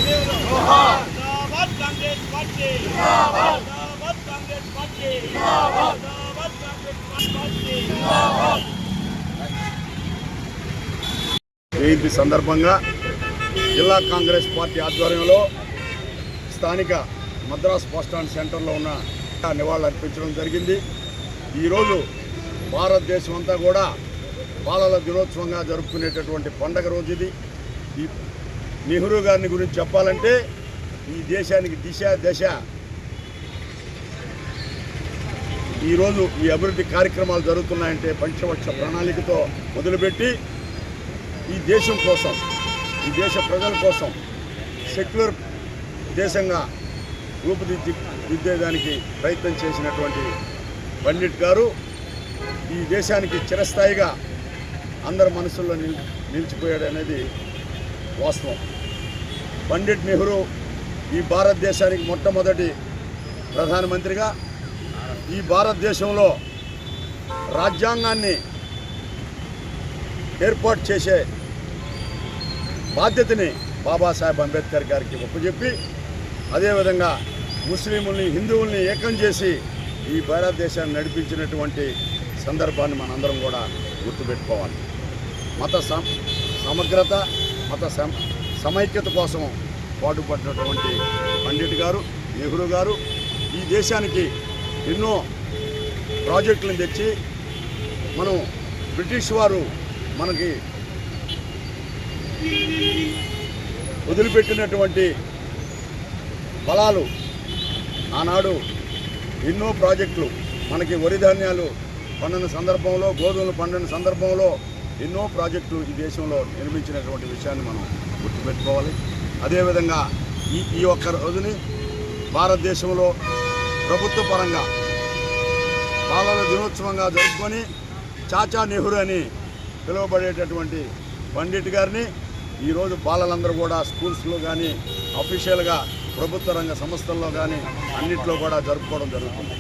जिंदाबाद कांग्रेस पार्टी जिंदाबाद कांग्रेस पार्टी जिंदाबाद कांग्रेस पार्टी జయంతి సందర్భంగా జిల్లా కాంగ్రెస్ పార్టీ ఆధ్వర్యంలో స్థానిక మద్రాస్ బస్టాండ్ సెంటర్లో ఉన్న నివాళులు అర్పించడం జరిగింది. ఈరోజు భారతదేశం అంతా కూడా బాలల దినోత్సవంగా జరుపుకునేటటువంటి పండగ రోజు ఇది. ఈ నెహ్రూ గారిని గురించి చెప్పాలంటే ఈ దేశానికి దిశ దశ ఈరోజు ఈ అభివృద్ధి కార్యక్రమాలు జరుగుతున్నాయంటే పంచవర్ష ప్రణాళికతో మొదలుపెట్టి ఈ దేశం కోసం, ఈ దేశ ప్రజల కోసం సెక్యులర్ దేశంగా రూపుదిద్దేదానికి ప్రయత్నం చేసినటువంటి పండిట్ గారు ఈ దేశానికి చిరస్థాయిగా అందరి మనసుల్లో నిలిచిపోయాడు అనేది వాస్తవం. పండిట్ నెహ్రూ ఈ భారతదేశానికి మొట్టమొదటి ప్రధానమంత్రిగా, ఈ భారతదేశంలో రాజ్యాంగాన్ని ఏర్పాటు చేసే బాధ్యతని బాబాసాహెబ్ అంబేద్కర్ గారికి ఒప్పచెప్పి, అదేవిధంగా ముస్లింలని హిందువుల్ని ఏకం చేసి ఈ భారతదేశాన్ని నడిపించినటువంటి సందర్భాన్ని మనందరం కూడా గుర్తుపెట్టుకోవాలి. మత సమగ్రత, మత సమైక్యత కోసం పాటుపడినటువంటి పండిట్ గారు, నెహ్రూ గారు ఈ దేశానికి ఎన్నో ప్రాజెక్టులను తెచ్చి మనం బ్రిటిష్ వారు మనకి వదిలిపెట్టినటువంటి ఫలాలు ఆనాడు ఎన్నో ప్రాజెక్టులు మనకి వరి ధాన్యాలు పండిన సందర్భంలో, గోధుమలు పండిన సందర్భంలో ఎన్నో ప్రాజెక్టులు ఈ దేశంలో నిర్మించినటువంటి విషయాన్ని మనం గుర్తుపెట్టుకోవాలి. అదేవిధంగా ఈ ఒక్క రోజుని భారతదేశంలో ప్రభుత్వ పరంగా బాలల దినోత్సవంగా జరుపుకొని చాచా నెహ్రూ అని పిలువబడేటటువంటి పండిట్ గారిని ఈరోజు బాలలందరూ కూడా స్కూల్స్లో కానీ, అఫీషియల్గా ప్రభుత్వ రంగ సంస్థల్లో కానీ అన్నింటిలో కూడా జరుపుకోవడం జరుగుతుంది.